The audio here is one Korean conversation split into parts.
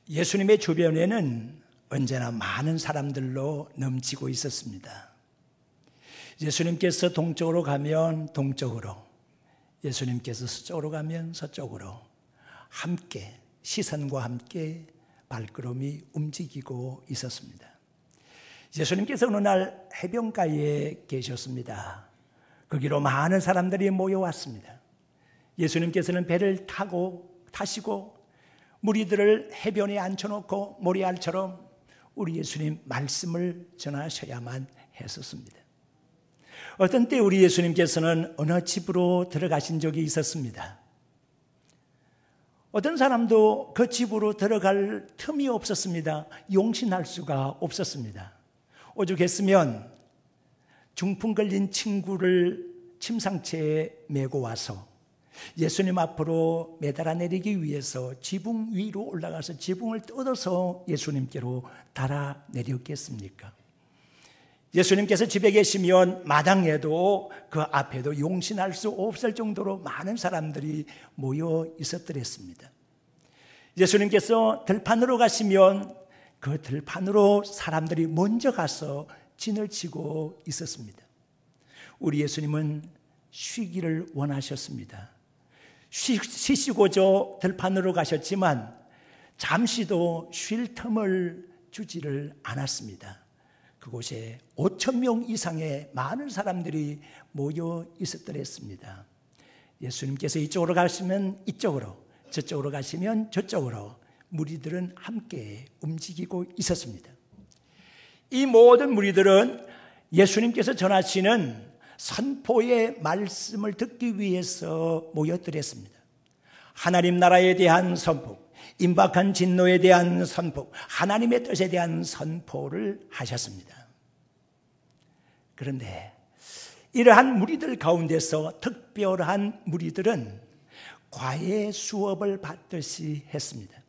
예수님의 주변에는 언제나 많은 사람들로 넘치고 있었습니다. 예수님께서 동쪽으로 가면 동쪽으로, 예수님께서 서쪽으로 가면 서쪽으로 함께, 시선과 함께 발걸음이 움직이고 있었습니다. 예수님께서 어느 날 해변가에 계셨습니다. 거기로 많은 사람들이 모여왔습니다. 예수님께서는 배를 타시고 무리들을 해변에 앉혀놓고 모래알처럼 우리 예수님 말씀을 전하셔야만 했었습니다. 어떤 때 우리 예수님께서는 어느 집으로 들어가신 적이 있었습니다. 어떤 사람도 그 집으로 들어갈 틈이 없었습니다. 용신할 수가 없었습니다. 오죽했으면 중풍 걸린 친구를 침상체에 메고 와서 예수님 앞으로 매달아 내리기 위해서 지붕 위로 올라가서 지붕을 뜯어서 예수님께로 달아 내렸겠습니까? 예수님께서 집에 계시면 마당에도 그 앞에도 용신할 수 없을 정도로 많은 사람들이 모여 있었더랬습니다. 예수님께서 들판으로 가시면 그 들판으로 사람들이 먼저 가서 진을 치고 있었습니다. 우리 예수님은 쉬기를 원하셨습니다. 쉬시고저 들판으로 가셨지만 잠시도 쉴 틈을 주지를 않았습니다. 그곳에 5천 명 이상의 많은 사람들이 모여 있었더랬습니다. 예수님께서 이쪽으로 가시면 이쪽으로, 저쪽으로 가시면 저쪽으로 무리들은 함께 움직이고 있었습니다. 이 모든 무리들은 예수님께서 전하시는 선포의 말씀을 듣기 위해서 모였더랬습니다. 하나님 나라에 대한 선포, 임박한 진노에 대한 선포, 하나님의 뜻에 대한 선포를 하셨습니다. 그런데 이러한 무리들 가운데서 특별한 무리들은 과외 수업을 받듯이 했습니다.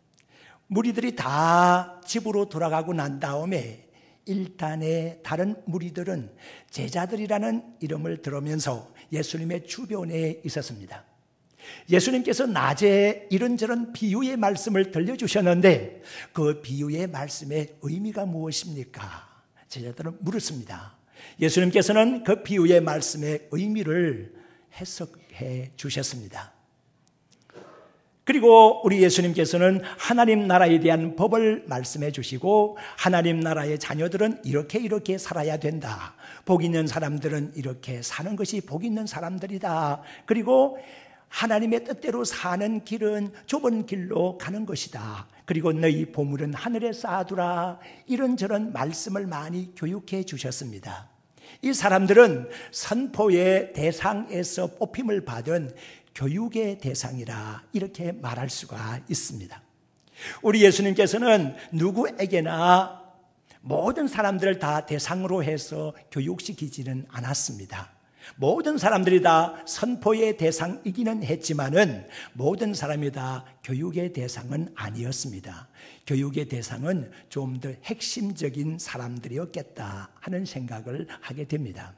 무리들이 다 집으로 돌아가고 난 다음에 일단의 다른 무리들은 제자들이라는 이름을 들으면서 예수님의 주변에 있었습니다. 예수님께서 낮에 이런저런 비유의 말씀을 들려주셨는데 그 비유의 말씀의 의미가 무엇입니까? 제자들은 물었습니다. 예수님께서는 그 비유의 말씀의 의미를 해석해 주셨습니다. 그리고 우리 예수님께서는 하나님 나라에 대한 법을 말씀해 주시고 하나님 나라의 자녀들은 이렇게 살아야 된다. 복 있는 사람들은 이렇게 사는 것이 복 있는 사람들이다. 그리고 하나님의 뜻대로 사는 길은 좁은 길로 가는 것이다. 그리고 너희 보물은 하늘에 쌓아두라. 이런저런 말씀을 많이 교육해 주셨습니다. 이 사람들은 선포의 대상에서 뽑힘을 받은 교육의 대상이라 이렇게 말할 수가 있습니다. 우리 예수님께서는 누구에게나 모든 사람들을 다 대상으로 해서 교육시키지는 않았습니다. 모든 사람들이 다 선포의 대상이기는 했지만은 모든 사람이 다 교육의 대상은 아니었습니다. 교육의 대상은 좀 더 핵심적인 사람들이었겠다 하는 생각을 하게 됩니다.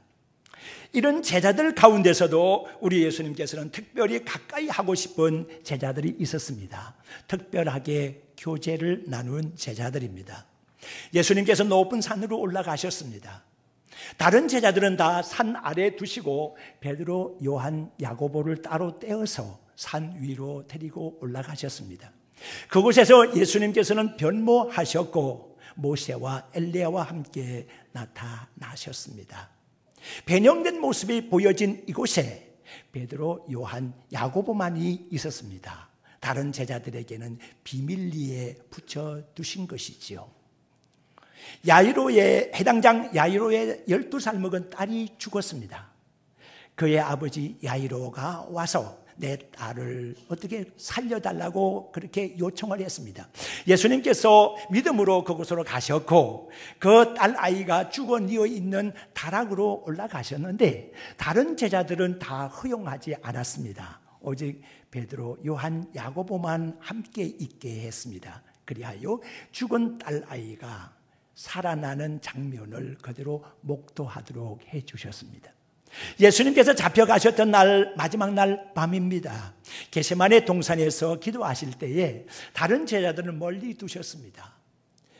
이런 제자들 가운데서도 우리 예수님께서는 특별히 가까이 하고 싶은 제자들이 있었습니다. 특별하게 교제를 나눈 제자들입니다. 예수님께서 높은 산으로 올라가셨습니다. 다른 제자들은 다 산 아래 두시고 베드로, 요한, 야고보를 따로 떼어서 산 위로 데리고 올라가셨습니다. 그곳에서 예수님께서는 변모하셨고 모세와 엘리야와 함께 나타나셨습니다. 변형된 모습이 보여진 이곳에 베드로, 요한, 야고보만이 있었습니다. 다른 제자들에게는 비밀리에 붙여두신 것이지요. 야이로의 해당장 야이로의 12살 먹은 딸이 죽었습니다. 그의 아버지 야이로가 와서 내 딸을 어떻게 살려달라고 그렇게 요청을 했습니다. 예수님께서 믿음으로 그곳으로 가셨고 그 딸 아이가 죽어 뉘어 있는 다락으로 올라가셨는데 다른 제자들은 다 허용하지 않았습니다. 오직 베드로, 요한, 야고보만 함께 있게 했습니다. 그리하여 죽은 딸 아이가 살아나는 장면을 그대로 목도하도록 해주셨습니다. 예수님께서 잡혀가셨던 날, 마지막 날 밤입니다. 겟세마네 동산에서 기도하실 때에 다른 제자들은 멀리 두셨습니다.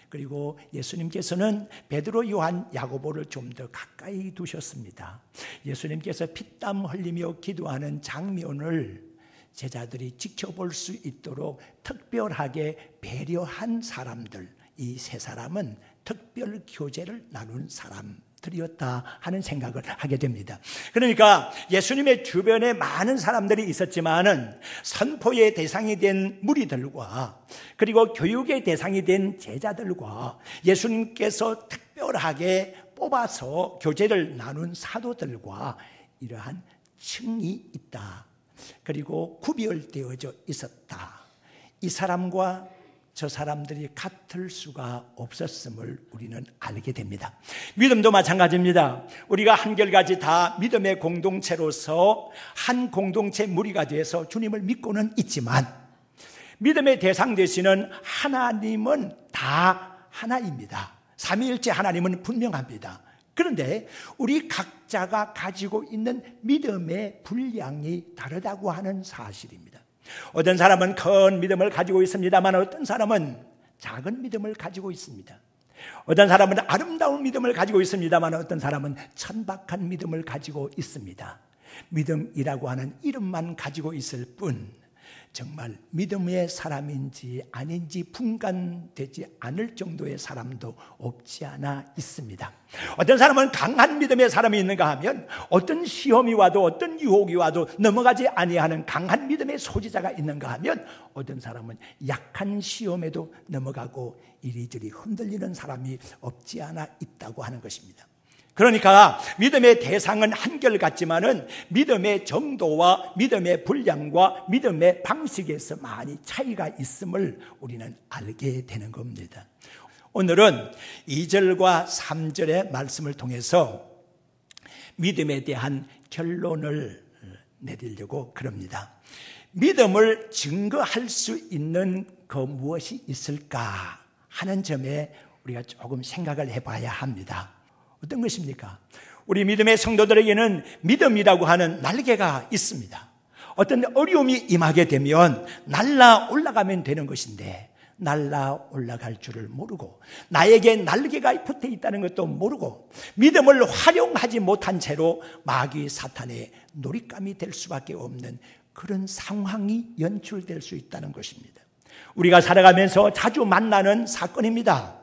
그리고 예수님께서는 베드로, 요한, 야고보를 좀 더 가까이 두셨습니다. 예수님께서 피땀 흘리며 기도하는 장면을 제자들이 지켜볼 수 있도록 특별하게 배려한 사람들, 이 세 사람은 특별 교제를 나눈 사람들이었다 하는 생각을 하게 됩니다. 그러니까 예수님의 주변에 많은 사람들이 있었지만은 선포의 대상이 된 무리들과 그리고 교육의 대상이 된 제자들과 예수님께서 특별하게 뽑아서 교제를 나눈 사도들과 이러한 층이 있다. 그리고 구별되어져 있었다. 이 사람과 저 사람들이 같을 수가 없었음을 우리는 알게 됩니다. 믿음도 마찬가지입니다. 우리가 한결같이 다 믿음의 공동체로서 한 공동체 무리가 돼서 주님을 믿고는 있지만 믿음의 대상 되시는 하나님은 다 하나입니다. 삼위일체 하나님은 분명합니다. 그런데 우리 각자가 가지고 있는 믿음의 분량이 다르다고 하는 사실입니다. 어떤 사람은 큰 믿음을 가지고 있습니다만 어떤 사람은 작은 믿음을 가지고 있습니다. 어떤 사람은 아름다운 믿음을 가지고 있습니다만 어떤 사람은 천박한 믿음을 가지고 있습니다. 믿음이라고 하는 이름만 가지고 있을 뿐 정말 믿음의 사람인지 아닌지 분간되지 않을 정도의 사람도 없지 않아 있습니다. 어떤 사람은 강한 믿음의 사람이 있는가 하면 어떤 시험이 와도 어떤 유혹이 와도 넘어가지 아니하는 강한 믿음의 소지자가 있는가 하면 어떤 사람은 약한 시험에도 넘어가고 이리저리 흔들리는 사람이 없지 않아 있다고 하는 것입니다. 그러니까 믿음의 대상은 한결같지만은 믿음의 정도와 믿음의 분량과 믿음의 방식에서 많이 차이가 있음을 우리는 알게 되는 겁니다. 오늘은 2절과 3절의 말씀을 통해서 믿음에 대한 결론을 내리려고 그럽니다. 믿음을 증거할 수 있는 그 무엇이 있을까 하는 점에 우리가 조금 생각을 해봐야 합니다. 어떤 것입니까? 우리 믿음의 성도들에게는 믿음이라고 하는 날개가 있습니다. 어떤 어려움이 임하게 되면 날아 올라가면 되는 것인데 날아 올라갈 줄을 모르고 나에게 날개가 붙어 있다는 것도 모르고 믿음을 활용하지 못한 채로 마귀 사탄의 놀잇감이 될 수밖에 없는 그런 상황이 연출될 수 있다는 것입니다. 우리가 살아가면서 자주 만나는 사건입니다.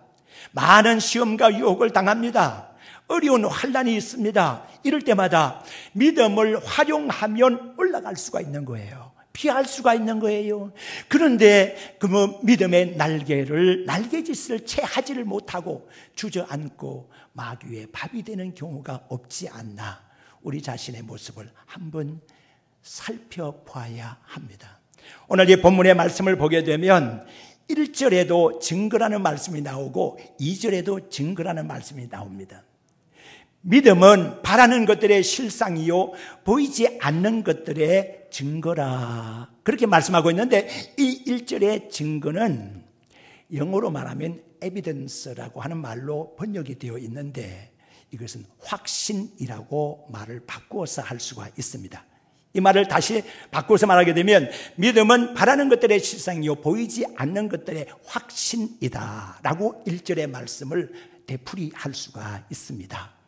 많은 시험과 유혹을 당합니다. 어려운 환난이 있습니다. 이럴 때마다 믿음을 활용하면 올라갈 수가 있는 거예요. 피할 수가 있는 거예요. 그런데 그 믿음의 날개짓을 채 하지를 못하고 주저앉고 마귀의 밥이 되는 경우가 없지 않나 우리 자신의 모습을 한번 살펴봐야 합니다. 오늘 이 본문의 말씀을 보게 되면 1절에도 증거라는 말씀이 나오고 2절에도 증거라는 말씀이 나옵니다. 믿음은 바라는 것들의 실상이요 보이지 않는 것들의 증거라 그렇게 말씀하고 있는데 이 1절의 증거는 영어로 말하면 evidence라고 하는 말로 번역이 되어 있는데 이것은 확신이라고 말을 바꾸어서 할 수가 있습니다. 이 말을 다시 바꾸어서 말하게 되면 믿음은 바라는 것들의 실상이요 보이지 않는 것들의 확신이다 라고 1절의 말씀을 되풀이할 수가 있습니다.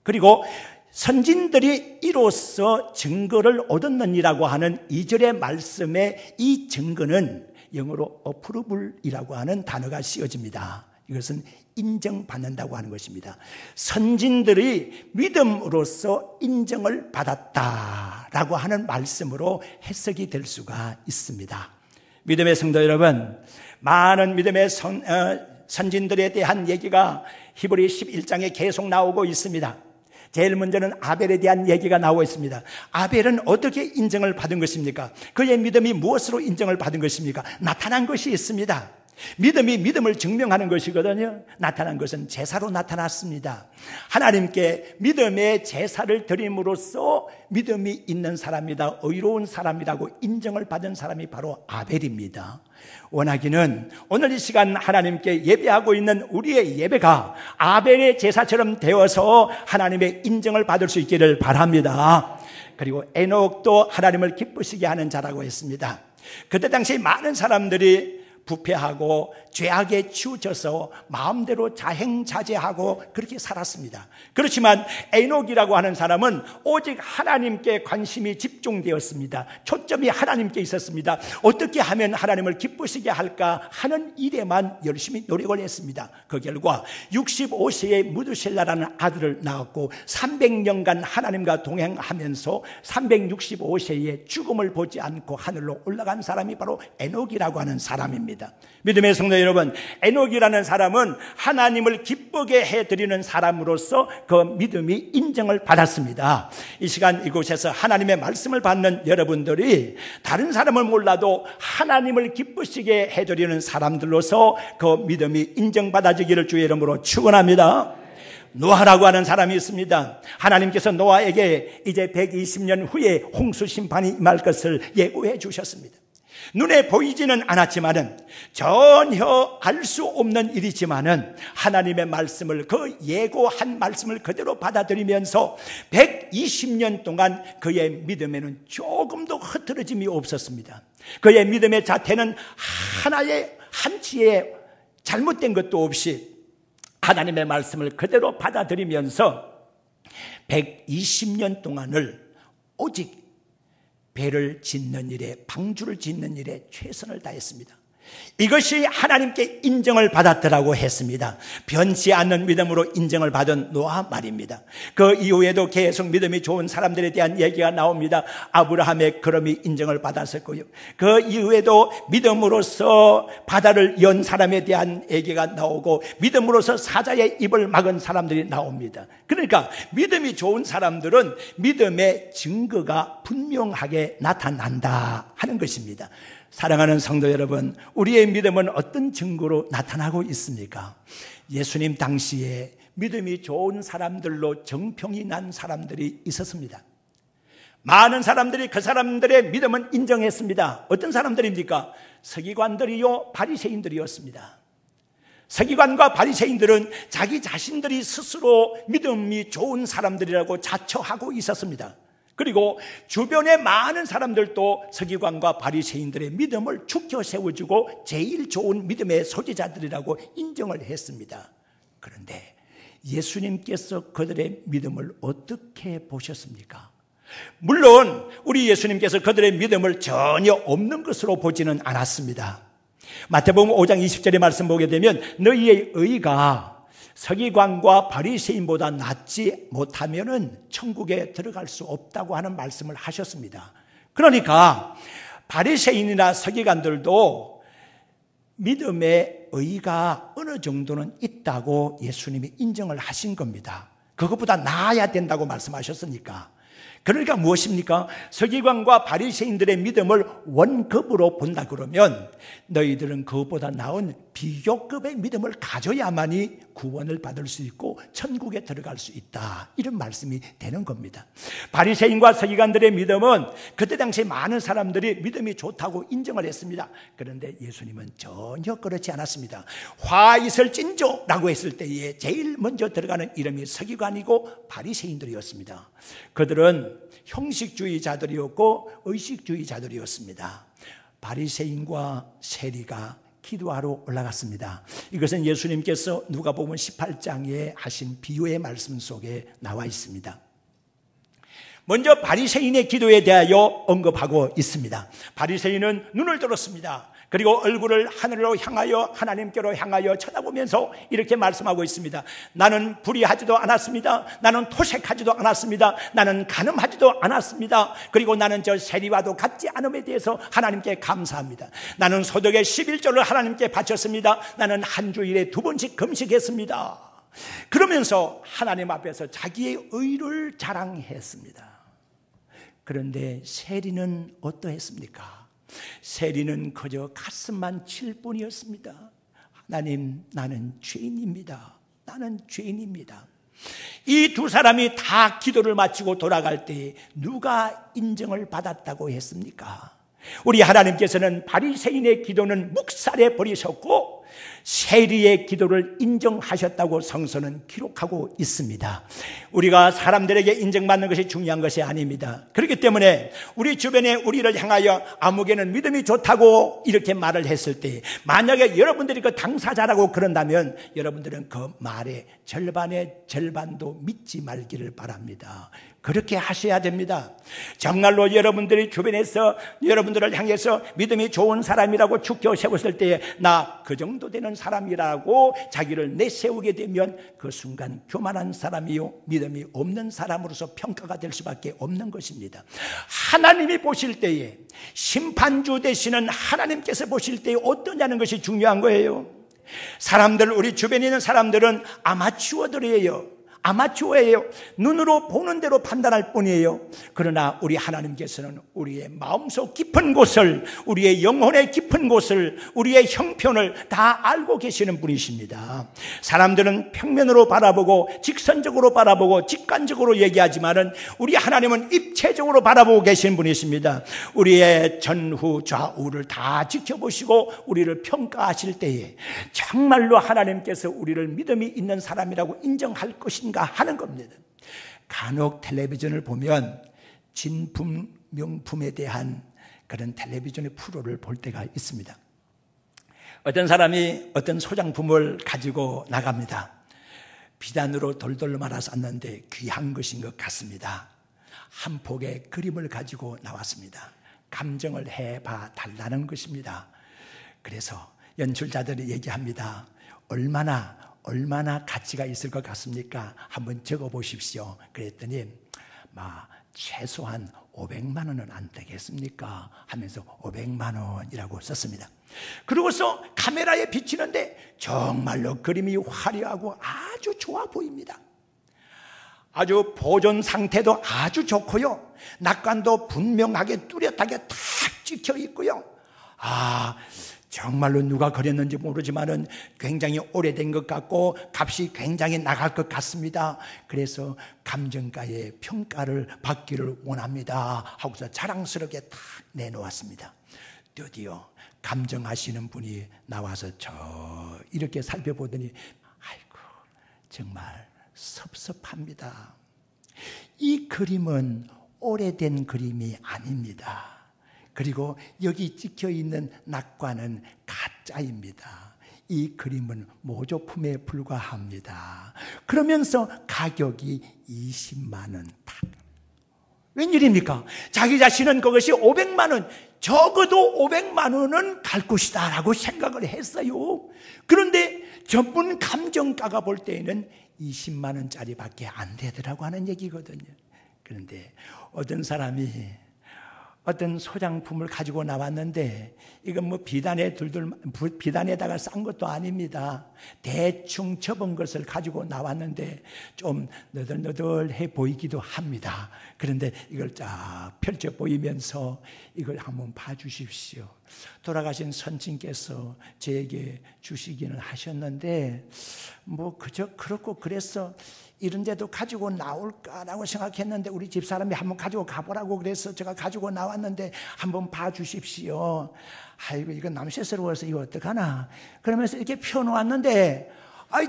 그리고 선진들이 이로써 증거를 얻었느니라고 하는 2절의 말씀에 이 증거는 영어로 approval이라고 하는 단어가 씌워집니다. 이것은 인정받는다고 하는 것입니다. 선진들이 믿음으로써 인정을 받았다라고 하는 말씀으로 해석이 될 수가 있습니다. 믿음의 성도 여러분, 많은 믿음의 선진들에 대한 얘기가 히브리 11장에 계속 나오고 있습니다. 제일 먼저는 아벨에 대한 얘기가 나오고 있습니다. 아벨은 어떻게 인정을 받은 것입니까? 그의 믿음이 무엇으로 인정을 받은 것입니까? 나타난 것이 있습니다. 믿음이 믿음을 증명하는 것이거든요. 나타난 것은 제사로 나타났습니다. 하나님께 믿음의 제사를 드림으로써 믿음이 있는 사람이다, 의로운 사람이라고 인정을 받은 사람이 바로 아벨입니다. 원하기는 오늘 이 시간 하나님께 예배하고 있는 우리의 예배가 아벨의 제사처럼 되어서 하나님의 인정을 받을 수 있기를 바랍니다. 그리고 에녹도 하나님을 기쁘시게 하는 자라고 했습니다. 그때 당시 많은 사람들이 부패하고 죄악에 치우쳐서 마음대로 자행자제하고 그렇게 살았습니다. 그렇지만 에녹이라고 하는 사람은 오직 하나님께 관심이 집중되었습니다. 초점이 하나님께 있었습니다. 어떻게 하면 하나님을 기쁘시게 할까 하는 일에만 열심히 노력을 했습니다. 그 결과 65세에 무드셀라라는 아들을 낳았고 300년간 하나님과 동행하면서 365세에 죽음을 보지 않고 하늘로 올라간 사람이 바로 에녹이라고 하는 사람입니다. 믿음의 성도 여러분, 에녹이라는 사람은 하나님을 기쁘게 해드리는 사람으로서 그 믿음이 인정을 받았습니다. 이 시간 이곳에서 하나님의 말씀을 받는 여러분들이 다른 사람을 몰라도 하나님을 기쁘시게 해드리는 사람들로서 그 믿음이 인정받아지기를 주의 이름으로 축원합니다. 노아라고 하는 사람이 있습니다. 하나님께서 노아에게 이제 120년 후에 홍수 심판이 임할 것을 예고해 주셨습니다. 눈에 보이지는 않았지만은 전혀 알 수 없는 일이지만은 하나님의 말씀을, 그 예고한 말씀을 그대로 받아들이면서 120년 동안 그의 믿음에는 조금도 흐트러짐이 없었습니다. 그의 믿음의 자태는 하나의 한치의 잘못된 것도 없이 하나님의 말씀을 그대로 받아들이면서 120년 동안을 오직 배를 짓는 일에, 방주를 짓는 일에 최선을 다했습니다. 이것이 하나님께 인정을 받았더라고 했습니다. 변치 않는 믿음으로 인정을 받은 노아 말입니다. 그 이후에도 계속 믿음이 좋은 사람들에 대한 얘기가 나옵니다. 아브라함의 걸음이 인정을 받았었고요. 그 이후에도 믿음으로서 바다를 연 사람에 대한 얘기가 나오고 믿음으로서 사자의 입을 막은 사람들이 나옵니다. 그러니까 믿음이 좋은 사람들은 믿음의 증거가 분명하게 나타난다 하는 것입니다. 사랑하는 성도 여러분, 우리의 믿음은 어떤 증거로 나타나고 있습니까? 예수님 당시에 믿음이 좋은 사람들로 정평이 난 사람들이 있었습니다. 많은 사람들이 그 사람들의 믿음은 인정했습니다. 어떤 사람들입니까? 서기관들이요, 바리새인들이었습니다. 서기관과 바리새인들은 자기 자신들이 스스로 믿음이 좋은 사람들이라고 자처하고 있었습니다. 그리고 주변의 많은 사람들도 서기관과 바리새인들의 믿음을 축켜 세워주고 제일 좋은 믿음의 소지자들이라고 인정을 했습니다. 그런데 예수님께서 그들의 믿음을 어떻게 보셨습니까? 물론 우리 예수님께서 그들의 믿음을 전혀 없는 것으로 보지는 않았습니다. 마태복음 5장 20절의 말씀 보게 되면 너희의 의가 서기관과 바리새인보다 낫지 못하면은 천국에 들어갈 수 없다고 하는 말씀을 하셨습니다. 그러니까 바리새인이나 서기관들도 믿음의 의가 어느 정도는 있다고 예수님이 인정을 하신 겁니다. 그것보다 나아야 된다고 말씀하셨으니까. 그러니까 무엇입니까? 서기관과 바리새인들의 믿음을 원급으로 본다 그러면 너희들은 그것보다 나은 비교급의 믿음을 가져야만이 구원을 받을 수 있고 천국에 들어갈 수 있다, 이런 말씀이 되는 겁니다. 바리새인과 서기관들의 믿음은 그때 당시 많은 사람들이 믿음이 좋다고 인정을 했습니다. 그런데 예수님은 전혀 그렇지 않았습니다. 화 있을진저라고 했을 때에 제일 먼저 들어가는 이름이 서기관이고 바리새인들이었습니다. 그들은 형식주의자들이었고 의식주의자들이었습니다. 바리새인과 세리가 기도하러 올라갔습니다. 이것은 예수님께서 누가복음 18장에 하신 비유의 말씀 속에 나와 있습니다. 먼저 바리새인의 기도에 대하여 언급하고 있습니다. 바리새인은 눈을 들었습니다. 그리고 얼굴을 하늘로 향하여 하나님께로 향하여 쳐다보면서 이렇게 말씀하고 있습니다. 나는 불의하지도 않았습니다. 나는 토색하지도 않았습니다. 나는 간음하지도 않았습니다. 그리고 나는 저 세리와도 같지 않음에 대해서 하나님께 감사합니다. 나는 소득의 11조를 하나님께 바쳤습니다. 나는 한 주일에 2번씩 금식했습니다. 그러면서 하나님 앞에서 자기의 의를 자랑했습니다. 그런데 세리는 어떠했습니까? 세리는 그저 가슴만 칠 뿐이었습니다. 하나님, 나는 죄인입니다. 나는 죄인입니다. 이 두 사람이 다 기도를 마치고 돌아갈 때 누가 인정을 받았다고 했습니까? 우리 하나님께서는 바리새인의 기도는 묵살해 버리셨고 세리의 기도를 인정하셨다고 성서는 기록하고 있습니다. 우리가 사람들에게 인정받는 것이 중요한 것이 아닙니다. 그렇기 때문에 우리 주변에 우리를 향하여 아무개는 믿음이 좋다고 이렇게 말을 했을 때 만약에 여러분들이 그 당사자라고 그런다면 여러분들은 그 말의 절반의 절반도 믿지 말기를 바랍니다. 그렇게 하셔야 됩니다. 정말로 여러분들이 주변에서 여러분들을 향해서 믿음이 좋은 사람이라고 축켜 세웠을 때에 나 그 정도 되는 사람이라고 자기를 내세우게 되면 그 순간 교만한 사람이요 믿음이 없는 사람으로서 평가가 될 수밖에 없는 것입니다. 하나님이 보실 때에 심판주 되시는 하나님께서 보실 때에 어떠냐는 것이 중요한 거예요. 사람들, 우리 주변에 있는 사람들은 아마추어들이에요. 아마추어예요. 눈으로 보는 대로 판단할 뿐이에요. 그러나 우리 하나님께서는 우리의 마음속 깊은 곳을, 우리의 영혼의 깊은 곳을, 우리의 형편을 다 알고 계시는 분이십니다. 사람들은 평면으로 바라보고 직선적으로 바라보고 직관적으로 얘기하지만은 우리 하나님은 입체적으로 바라보고 계신 분이십니다. 우리의 전후 좌우를 다 지켜보시고 우리를 평가하실 때에 정말로 하나님께서 우리를 믿음이 있는 사람이라고 인정할 것인가 하는 겁니다. 간혹 텔레비전을 보면 진품 명품에 대한 그런 텔레비전의 프로를 볼 때가 있습니다. 어떤 사람이 어떤 소장품을 가지고 나갑니다. 비단으로 돌돌 말아 쌌는데 귀한 것인 것 같습니다. 한 폭의 그림을 가지고 나왔습니다. 감정을 해봐 달라는 것입니다. 그래서 연출자들이 얘기합니다. 얼마나 가치가 있을 것 같습니까? 한번 적어보십시오. 그랬더니 최소한 500만 원은 안 되겠습니까? 하면서 500만 원이라고 썼습니다. 그러고서 카메라에 비치는데 정말로 그림이 화려하고 아주 좋아 보입니다. 아주 보존 상태도 아주 좋고요. 낙관도 분명하게 뚜렷하게 탁 찍혀 있고요. 정말로 누가 그렸는지 모르지만은 굉장히 오래된 것 같고 값이 굉장히 나갈 것 같습니다. 그래서 감정가의 평가를 받기를 원합니다 하고서 자랑스럽게 다 내놓았습니다. 드디어 감정하시는 분이 나와서 이렇게 살펴보더니 아이고 정말 섭섭합니다. 이 그림은 오래된 그림이 아닙니다. 그리고 여기 찍혀있는 낙관은 가짜입니다. 이 그림은 모조품에 불과합니다. 그러면서 가격이 20만 원. 웬일입니까? 자기 자신은 그것이 500만 원, 적어도 500만 원은 갈 것이다 라고 생각을 했어요. 그런데 전문 감정가가 볼 때에는 20만 원짜리 밖에 안 되더라고 하는 얘기거든요. 그런데 어떤 사람이 어떤 소장품을 가지고 나왔는데 이건 비단에다가 싼 것도 아닙니다. 대충 접은 것을 가지고 나왔는데 좀 너덜너덜해 보이기도 합니다. 그런데 이걸 쫙 펼쳐 보이면서 이걸 한번 봐주십시오. 돌아가신 선친께서 저에게 주시기는 하셨는데 그저 그렇고 그래서 이런 데도 가지고 나올까라고 생각했는데 우리 집사람이 한번 가지고 가보라고 그래서 제가 가지고 나왔는데 한번 봐주십시오. 아이고 이거 남새스러워서 이거 어떡하나. 그러면서 이렇게 펴놓았는데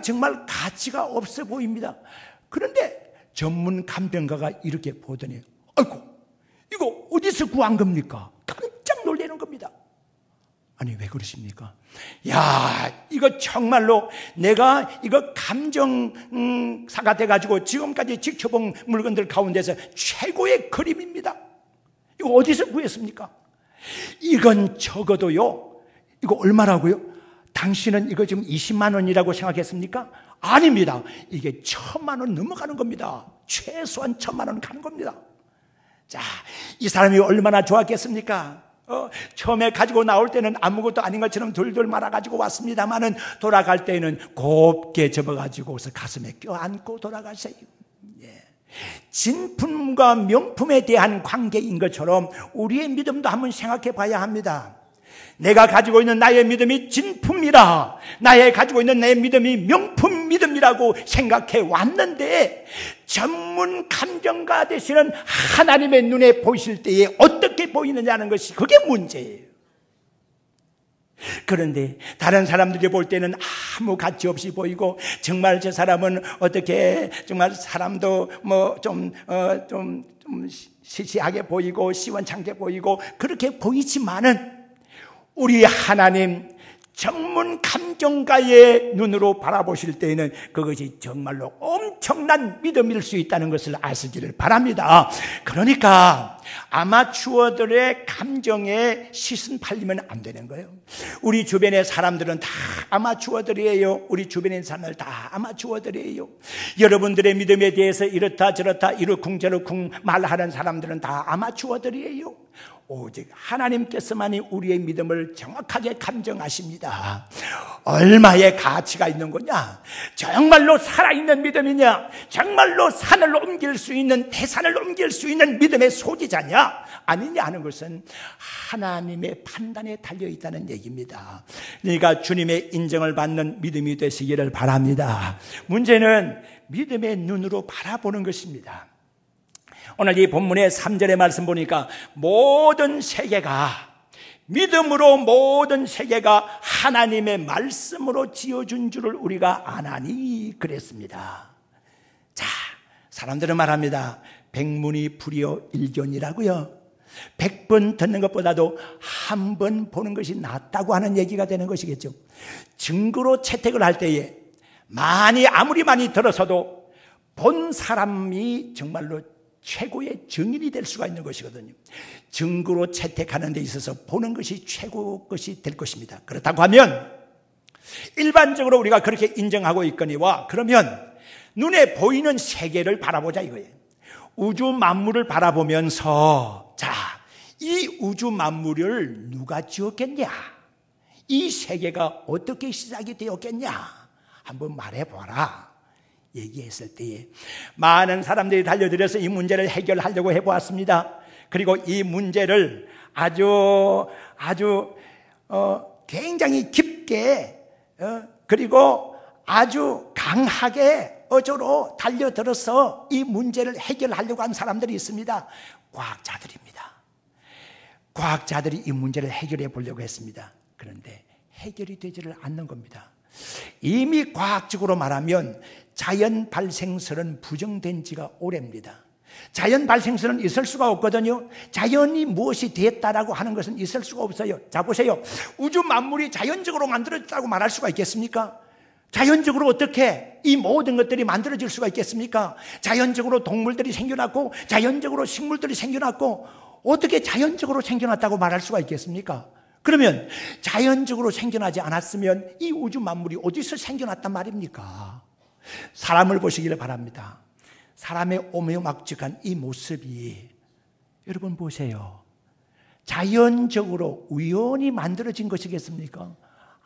정말 가치가 없어 보입니다. 그런데 전문 감정가가 이렇게 보더니 아이고 이거 어디서 구한 겁니까? 깜짝 놀라는 겁니다. 아니 왜 그러십니까? 이거 정말로 내가 이거 감정사가 돼가지고 지금까지 지켜본 물건들 가운데서 최고의 그림입니다. 이거 어디서 구했습니까? 이건 적어도요, 이거 얼마라고요? 당신은 이거 지금 20만 원이라고 생각했습니까? 아닙니다. 이게 1000만 원 넘어가는 겁니다. 최소한 1000만 원 가는 겁니다. 자, 이 사람이 얼마나 좋았겠습니까? 처음에 가지고 나올 때는 아무것도 아닌 것처럼 돌돌 말아가지고 왔습니다만은 돌아갈 때는 곱게 접어가지고서 가슴에 껴안고 돌아가세요. 진품과 명품에 대한 관계인 것처럼 우리의 믿음도 한번 생각해 봐야 합니다. 내가 가지고 있는 나의 믿음이 진품이라, 나의 가지고 있는 나의 믿음이 명품 믿음이라고 생각해 왔는데, 전문 감정가 되시는 하나님의 눈에 보실 때에 어떻게 보이느냐는 것이 그게 문제예요. 그런데 다른 사람들이 볼 때는 아무 가치 없이 보이고, 정말 저 사람은 어떻게 정말 사람도 좀 시시하게 보이고 시원찮게 보이고 그렇게 보이지만은, 우리 하나님 전문 감정가의 눈으로 바라보실 때에는 그것이 정말로 엄청난 믿음일 수 있다는 것을 아시기를 바랍니다. 그러니까 아마추어들의 감정에 시선 팔리면 안 되는 거예요. 우리 주변의 사람들은 다 아마추어들이에요. 우리 주변의 사람들 다 아마추어들이에요. 여러분들의 믿음에 대해서 이렇다 저렇다 이러쿵저러쿵 말하는 사람들은 다 아마추어들이에요. 오직 하나님께서만이 우리의 믿음을 정확하게 감정하십니다. 얼마의 가치가 있는 거냐? 정말로 살아있는 믿음이냐? 정말로 산을 옮길 수 있는, 태산을 옮길 수 있는 믿음의 소지자냐? 아니냐 하는 것은 하나님의 판단에 달려있다는 얘기입니다. 그러니까 주님의 인정을 받는 믿음이 되시기를 바랍니다. 문제는 믿음의 눈으로 바라보는 것입니다. 오늘 이 본문의 3절의 말씀 보니까 모든 세계가, 믿음으로 모든 세계가 하나님의 말씀으로 지어준 줄을 우리가 아나니 그랬습니다. 자, 사람들은 말합니다. 백문이 불여 일견이라고요. 100번 듣는 것보다도 한 번 보는 것이 낫다고 하는 얘기가 되는 것이겠죠. 증거로 채택을 할 때에 아무리 많이 들어서도 본 사람이 정말로 최고의 증인이 될 수가 있는 것이거든요. 증거로 채택하는 데 있어서 보는 것이 최고 것이 될 것입니다. 그렇다고 하면 일반적으로 우리가 그렇게 인정하고 있거니와, 그러면 눈에 보이는 세계를 바라보자 이거예요. 우주 만물을 바라보면서, 자, 이 우주 만물을 누가 지었겠냐? 이 세계가 어떻게 시작이 되었겠냐? 한번 말해봐라. 얘기했을 때에 많은 사람들이 달려들어서 이 문제를 해결하려고 해보았습니다. 그리고 이 문제를 아주 굉장히 깊게 그리고 아주 강하게 어조로 달려들어서 이 문제를 해결하려고 한 사람들이 있습니다. 과학자들입니다. 과학자들이 이 문제를 해결해 보려고 했습니다. 그런데 해결이 되지를 않는 겁니다. 이미 과학적으로 말하면 자연 발생설은 부정된 지가 오래입니다. 자연 발생설은 있을 수가 없거든요. 자연이 무엇이 됐다라고 하는 것은 있을 수가 없어요. 자, 보세요. 우주 만물이 자연적으로 만들어졌다고 말할 수가 있겠습니까? 자연적으로 어떻게 이 모든 것들이 만들어질 수가 있겠습니까? 자연적으로 동물들이 생겨났고 자연적으로 식물들이 생겨났고 어떻게 자연적으로 생겨났다고 말할 수가 있겠습니까? 그러면 자연적으로 생겨나지 않았으면 이 우주 만물이 어디서 생겨났단 말입니까? 사람을 보시기를 바랍니다. 사람의 오묘막직한 이 모습이, 여러분 보세요. 자연적으로 우연히 만들어진 것이겠습니까?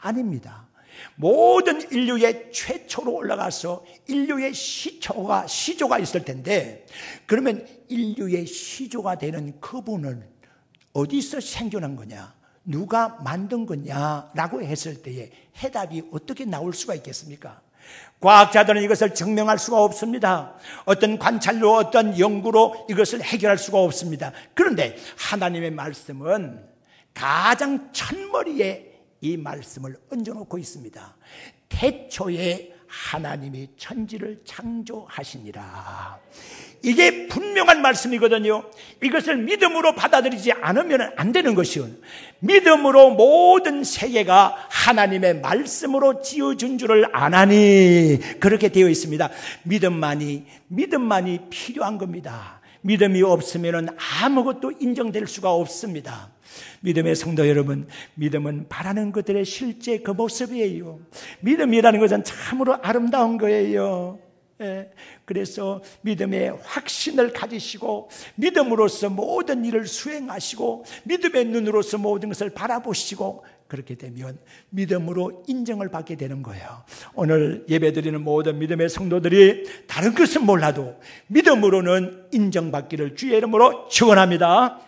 아닙니다. 모든 인류의 최초로 올라가서 인류의 시조가 있을 텐데, 그러면 인류의 시조가 되는 그분은 어디서 생겨난 거냐? 누가 만든 거냐라고 했을 때에 해답이 어떻게 나올 수가 있겠습니까? 과학자들은 이것을 증명할 수가 없습니다. 어떤 관찰로 어떤 연구로 이것을 해결할 수가 없습니다. 그런데 하나님의 말씀은 가장 첫머리에 이 말씀을 얹어놓고 있습니다. 태초에 하나님이 천지를 창조하시니라. 이게 분명한 말씀이거든요. 이것을 믿음으로 받아들이지 않으면 안 되는 것이요. 믿음으로 모든 세계가 하나님의 말씀으로 지어준 줄을 아나니, 그렇게 되어 있습니다. 믿음만이 필요한 겁니다. 믿음이 없으면 아무것도 인정될 수가 없습니다. 믿음의 성도 여러분, 믿음은 바라는 것들의 실제 그 모습이에요. 믿음이라는 것은 참으로 아름다운 거예요. 그래서 믿음의 확신을 가지시고 믿음으로써 모든 일을 수행하시고 믿음의 눈으로서 모든 것을 바라보시고 그렇게 되면 믿음으로 인정을 받게 되는 거예요. 오늘 예배드리는 모든 믿음의 성도들이 다른 것은 몰라도 믿음으로는 인정받기를 주의 이름으로 축원합니다.